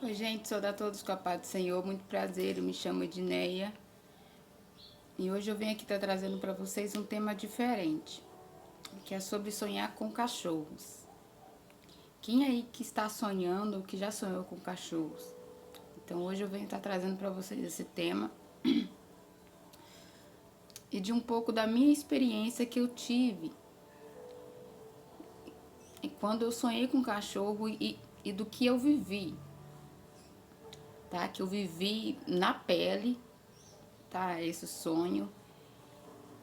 Oi, gente, saudar a todos com a paz do Senhor. Muito prazer, eu me chamo Edneia. E hoje eu venho aqui estar trazendo para vocês um tema diferente, que é sobre sonhar com cachorros. Quem aí que está sonhando ou que já sonhou com cachorros? Então hoje eu venho estar trazendo para vocês esse tema e de um pouco da minha experiência que eu tive e quando eu sonhei com cachorro e do que eu vivi, tá? Que eu vivi na pele, tá? Esse sonho.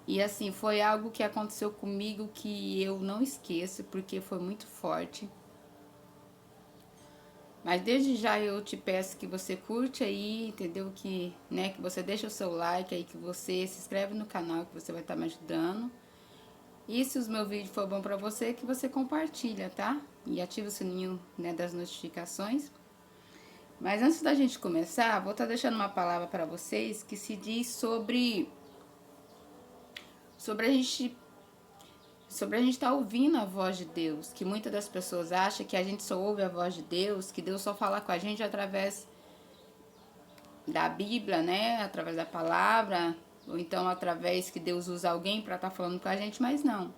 E assim, foi algo que aconteceu comigo que eu não esqueço, porque foi muito forte. Mas desde já eu te peço que você curte aí, entendeu? Que você deixa o seu like aí, que você se inscreve no canal, que você vai estar me ajudando. E se os meus vídeos for bom pra você, que você compartilha, tá? E ativa o sininho, né, das notificações. Mas antes da gente começar, vou estar deixando uma palavra para vocês que se diz sobre a gente estar ouvindo a voz de Deus, que muitas das pessoas acham que a gente só ouve a voz de Deus, que Deus só fala com a gente através da Bíblia, né? Através da palavra, ou então através que Deus usa alguém para estar falando com a gente, mas não.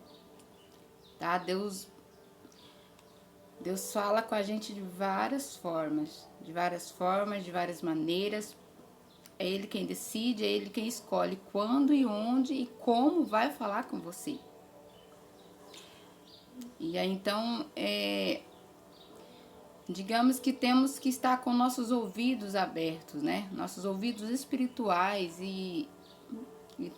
Tá? Deus fala com a gente de várias formas, de várias maneiras. É Ele quem decide, é Ele quem escolhe quando e onde e como vai falar com você. E aí então, digamos que temos que estar com nossos ouvidos abertos, né? Nossos ouvidos espirituais e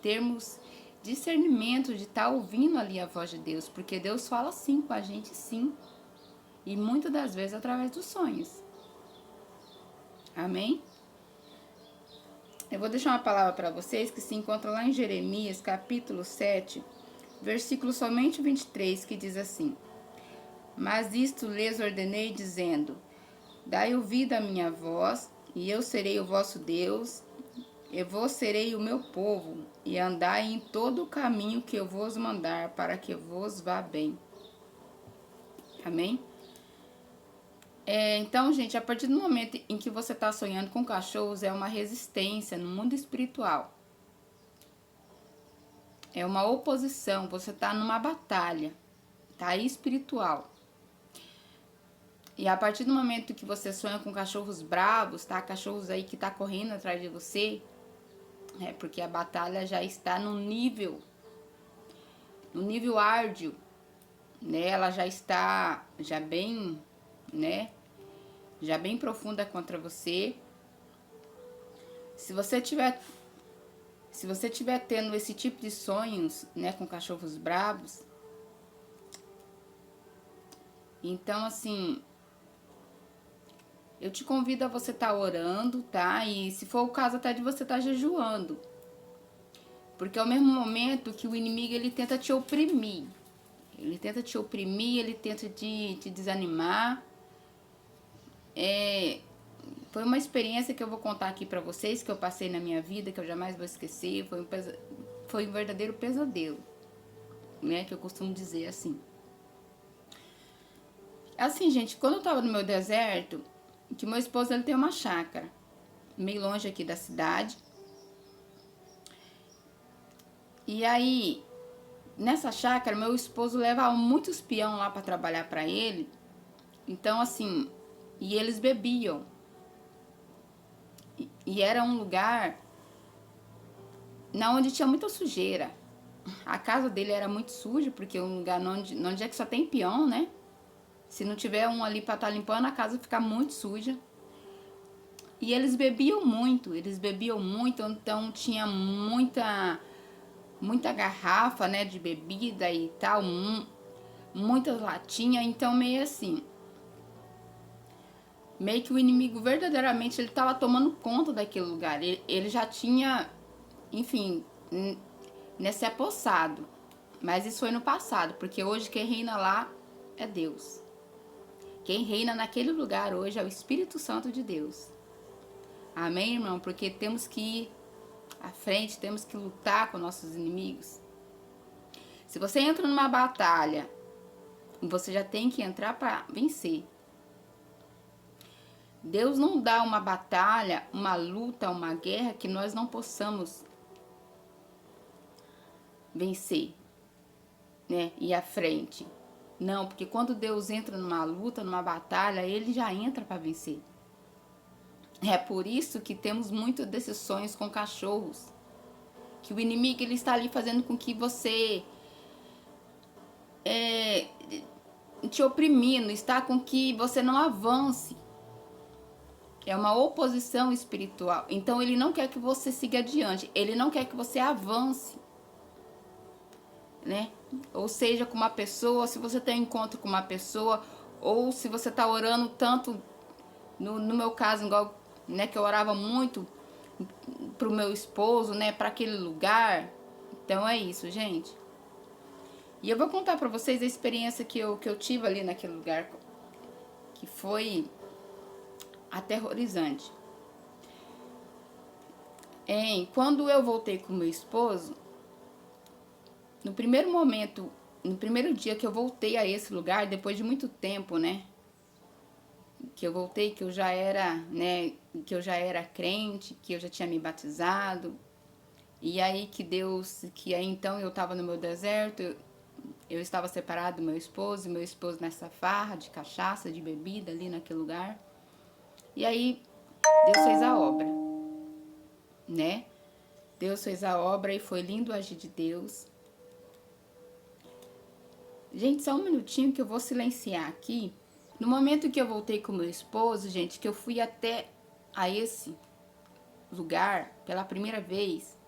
termos discernimento de estar ouvindo ali a voz de Deus, porque Deus fala sim com a gente, sim. E muitas das vezes através dos sonhos. Amém? Eu vou deixar uma palavra para vocês que se encontra lá em Jeremias, capítulo 7, versículo somente 23, que diz assim: Mas isto lhes ordenei, dizendo: Dai ouvido à minha voz, e eu serei o vosso Deus, e vos serei o meu povo, e andai em todo o caminho que eu vos mandar, para que vos vá bem. Amém? Então, gente, a partir do momento em que você está sonhando com cachorros, é uma resistência no mundo espiritual. É uma oposição, você está numa batalha, tá? Espiritual. E a partir do momento que você sonha com cachorros bravos, tá? Cachorros aí que tá correndo atrás de você, porque a batalha já está no nível árduo, né? Ela já está bem, né? Já bem profunda contra você. Se você tiver tendo esse tipo de sonhos, né, com cachorros bravos, então assim, eu te convido a você estar orando, tá? E se for o caso até de você estar jejuando. Porque é o mesmo momento que o inimigo ele tenta te oprimir. Ele tenta te oprimir, ele tenta te desanimar. Foi uma experiência que eu vou contar aqui pra vocês, que eu passei na minha vida, que eu jamais vou esquecer. Foi um verdadeiro pesadelo, né? Que eu costumo dizer assim. Assim, gente, quando eu tava no meu deserto, que meu esposo ele tem uma chácara, meio longe aqui da cidade. E aí, nessa chácara, meu esposo leva muitos peão lá para trabalhar para ele. Então, assim, e eles bebiam. E era um lugar na onde tinha muita sujeira. A casa dele era muito suja, porque é um lugar onde é que só tem peão, né? Se não tiver um ali para estar limpando, a casa fica muito suja. E eles bebiam muito, então tinha muita garrafa, né, de bebida e tal, muitas latinhas, então meio assim, meio que o inimigo verdadeiramente ele estava tomando conta daquele lugar, ele já tinha, enfim, nesse apossado, mas isso foi no passado, porque hoje quem reina lá é Deus. Quem reina naquele lugar hoje é o Espírito Santo de Deus. Amém, irmão? Porque temos que ir à frente, temos que lutar com nossos inimigos. Se você entra numa batalha, você já tem que entrar para vencer. Deus não dá uma batalha, uma luta, uma guerra que nós não possamos vencer, né? Ir à frente. Não, porque quando Deus entra numa luta, numa batalha, ele já entra para vencer. É por isso que temos muitos desses sonhos com cachorros. Que o inimigo ele está ali fazendo com que você te oprimindo, está com que você não avance. É uma oposição espiritual. Então ele não quer que você siga adiante, ele não quer que você avance, né? Ou seja, com uma pessoa, se você tem um encontro com uma pessoa, ou se você está orando tanto, no meu caso, igual, né, que eu orava muito pro meu esposo, né, para aquele lugar. Então é isso, gente. E eu vou contar para vocês a experiência que eu tive ali naquele lugar, que foi aterrorizante. Quando eu voltei com meu esposo, no primeiro momento, no primeiro dia que eu voltei a esse lugar, depois de muito tempo, né, que eu voltei, que eu já era, né, que eu já era crente, que eu já tinha me batizado, e aí que aí então eu estava no meu deserto, eu estava separado do meu esposo nessa farra de cachaça, de bebida ali naquele lugar, e aí Deus fez a obra, né, Deus fez a obra e foi lindo o agir de Deus. Gente, só um minutinho que eu vou silenciar aqui. No momento que eu voltei com meu esposo, gente, que eu fui até a esse lugar pela primeira vez,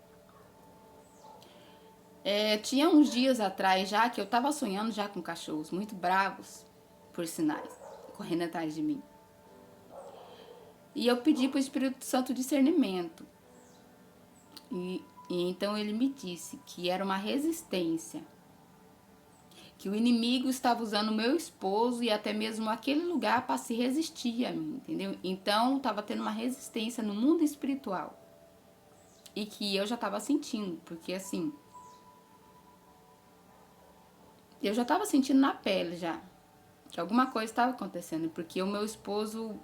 tinha uns dias atrás já que eu tava sonhando já com cachorros muito bravos, por sinais, correndo atrás de mim. E eu pedi pro Espírito Santo discernimento. E então ele me disse que era uma resistência, que o inimigo estava usando o meu esposo e até mesmo aquele lugar para se resistir a mim, entendeu? Então estava tendo uma resistência no mundo espiritual. E que eu já estava sentindo, porque assim, eu já estava sentindo na pele já que alguma coisa estava acontecendo, porque o meu esposo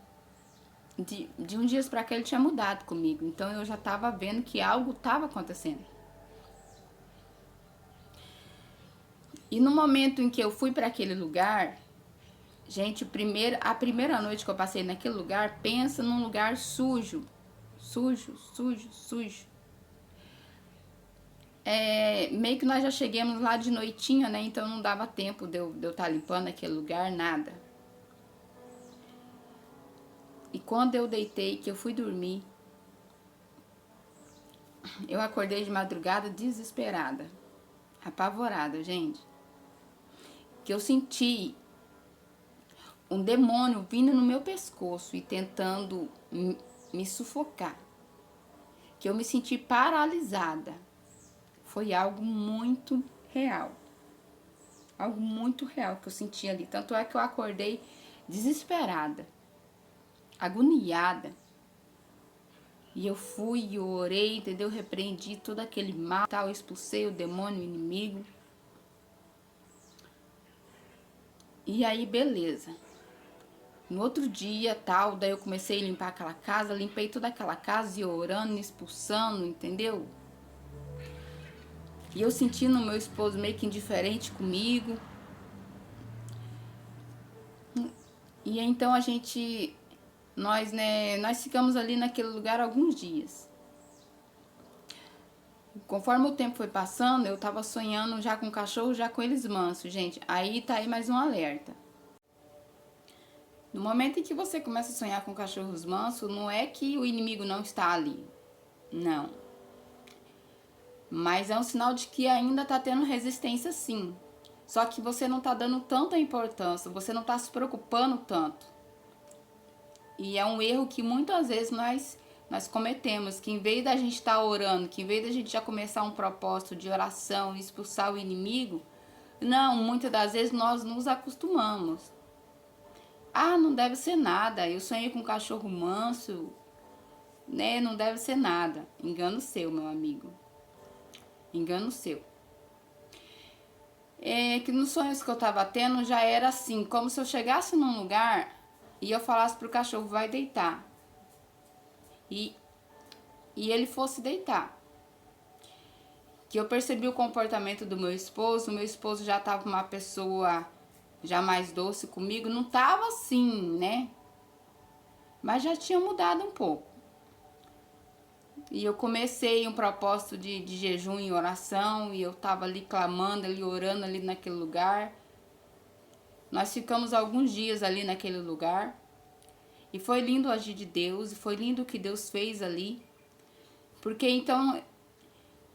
de uns dias para cá ele tinha mudado comigo, então eu já estava vendo que algo estava acontecendo. E no momento em que eu fui para aquele lugar, gente, a primeira noite que eu passei naquele lugar, pensa num lugar sujo, sujo, sujo, sujo. Meio que nós já chegamos lá de noitinha, né? Então não dava tempo de eu estar limpando aquele lugar, nada. E quando eu deitei, que eu fui dormir, eu acordei de madrugada desesperada, apavorada, gente. Que eu senti um demônio vindo no meu pescoço e tentando me sufocar. Que eu me senti paralisada. Foi algo muito real. Algo muito real que eu senti ali. Tanto é que eu acordei desesperada, agoniada. E eu fui e orei, entendeu? Repreendi todo aquele mal, tal, expulsei o demônio, o inimigo. E aí, beleza. No outro dia, tal, daí eu comecei a limpar aquela casa, limpei toda aquela casa e orando, expulsando, entendeu? E eu sentindo o meu esposo meio que indiferente comigo. E então nós ficamos ali naquele lugar alguns dias. Conforme o tempo foi passando, eu tava sonhando já com cachorro, já com eles mansos, gente. Aí tá aí mais um alerta. No momento em que você começa a sonhar com cachorros mansos, não é que o inimigo não está ali. Não. Mas é um sinal de que ainda tá tendo resistência, sim. Só que você não tá dando tanta importância, você não tá se preocupando tanto. E é um erro que muitas vezes nós cometemos, que em vez da gente estar orando, que em vez da gente já começar um propósito de oração e expulsar o inimigo, não, muitas das vezes nós nos acostumamos. Ah, não deve ser nada, eu sonhei com um cachorro manso, né? Não deve ser nada. Engano seu, meu amigo. Engano seu. Que nos sonhos que eu tava tendo já era assim, como se eu chegasse num lugar e eu falasse pro cachorro, vai deitar. E ele fosse deitar. Que eu percebi o comportamento do meu esposo já estava uma pessoa já mais doce comigo, não estava assim, né? Mas já tinha mudado um pouco. E eu comecei um propósito de jejum e oração, e eu estava ali clamando, ali orando ali naquele lugar. Nós ficamos alguns dias ali naquele lugar, e foi lindo o agir de Deus, e foi lindo o que Deus fez ali. Porque então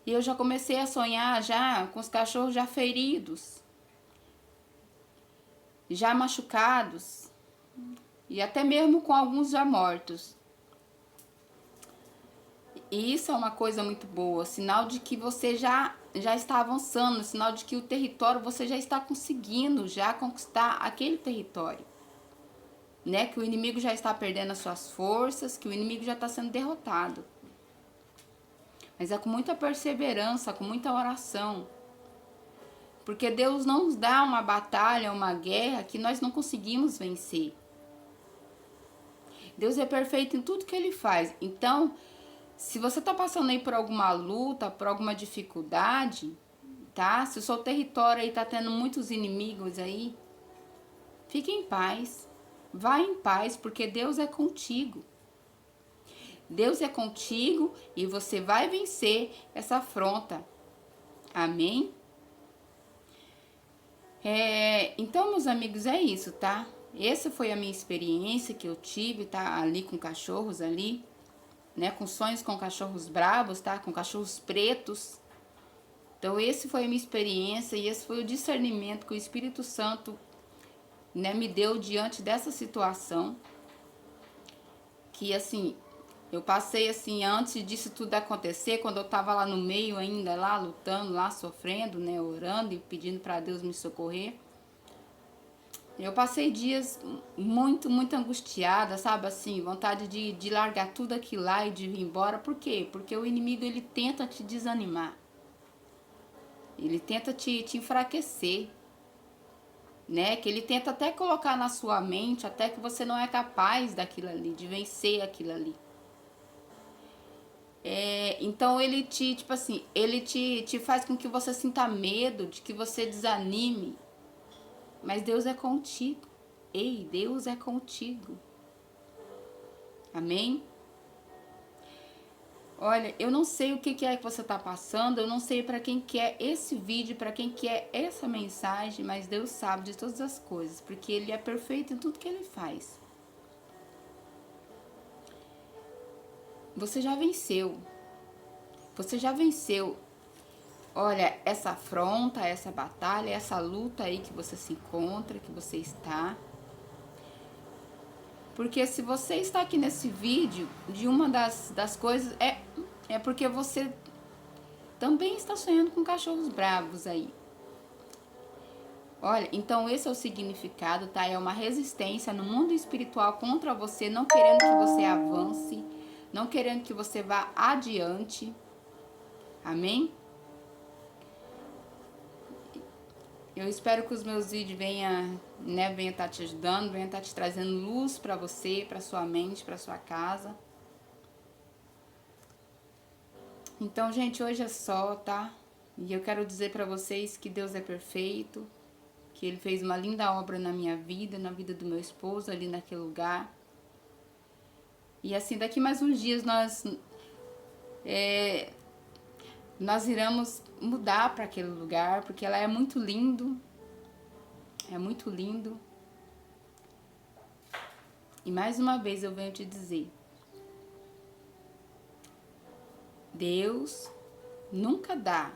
eu já comecei a sonhar já com os cachorros já feridos, já machucados, e até mesmo com alguns já mortos. E isso é uma coisa muito boa, sinal de que você já está avançando, sinal de que o território você já está conseguindo já conquistar aquele território, né? Que o inimigo já está perdendo as suas forças, que o inimigo já está sendo derrotado. Mas é com muita perseverança, com muita oração. Porque Deus não nos dá uma batalha, uma guerra que nós não conseguimos vencer. Deus é perfeito em tudo que Ele faz. Então, se você está passando aí por alguma luta, por alguma dificuldade, tá? Se o seu território aí está tendo muitos inimigos aí, fique em paz. Vá em paz, porque Deus é contigo. Deus é contigo e você vai vencer essa afronta. Amém? Então, meus amigos, é isso, tá? Essa foi a minha experiência que eu tive, tá? Ali com cachorros ali, né? Com sonhos com cachorros bravos, tá? Com cachorros pretos. Então, esse foi a minha experiência e esse foi o discernimento que o Espírito Santo, né, me deu diante dessa situação. Que, assim, eu passei, assim, antes disso tudo acontecer, quando eu tava lá no meio ainda, lá lutando, lá sofrendo, né? Orando e pedindo para Deus me socorrer. Eu passei dias muito angustiada, sabe, assim, vontade de largar tudo aquilo lá e de ir embora. Por quê? Porque o inimigo, ele tenta te desanimar. Ele tenta te enfraquecer, né? Que ele tenta até colocar na sua mente até que você não é capaz daquilo ali, de vencer aquilo ali. Então ele tipo assim, ele te faz com que você sinta medo, de que você desanime. Mas Deus é contigo. Ei, Deus é contigo. Amém? Olha, eu não sei o que é que você está passando, eu não sei para quem que é esse vídeo, para quem que é essa mensagem, mas Deus sabe de todas as coisas, porque Ele é perfeito em tudo que Ele faz. Você já venceu. Você já venceu. Olha, essa afronta, essa batalha, essa luta aí que você se encontra, que você está. Porque se você está aqui nesse vídeo, de uma das coisas, é porque você também está sonhando com cachorros bravos aí. Olha, então esse é o significado, tá? É uma resistência no mundo espiritual contra você, não querendo que você avance, não querendo que você vá adiante. Amém? Eu espero que os meus vídeos venham estar te ajudando, venham estar te trazendo luz para você, para sua mente, para sua casa. Então, gente, hoje é só, tá? E eu quero dizer para vocês que Deus é perfeito, que Ele fez uma linda obra na minha vida, na vida do meu esposo, ali naquele lugar. E assim, daqui mais uns dias nós iremos mudar para aquele lugar, porque ela é muito lindo. É muito lindo. E mais uma vez eu venho te dizer, Deus nunca dá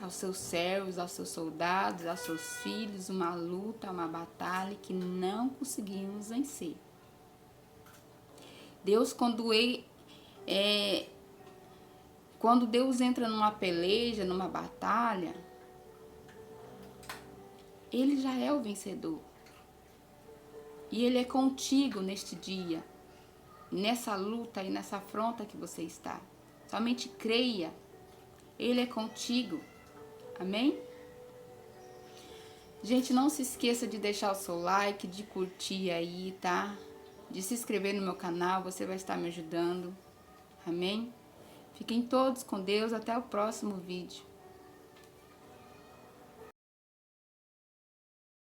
aos seus servos, aos seus soldados, aos seus filhos uma luta, uma batalha que não conseguimos vencer. Deus, quando Deus entra numa peleja, numa batalha, Ele já é o vencedor. E Ele é contigo neste dia, nessa luta e nessa afronta que você está. Somente creia, Ele é contigo. Amém? Gente, não se esqueça de deixar o seu like, de curtir aí, tá? De se inscrever no meu canal, você vai estar me ajudando. Amém? Fiquem todos com Deus, até o próximo vídeo.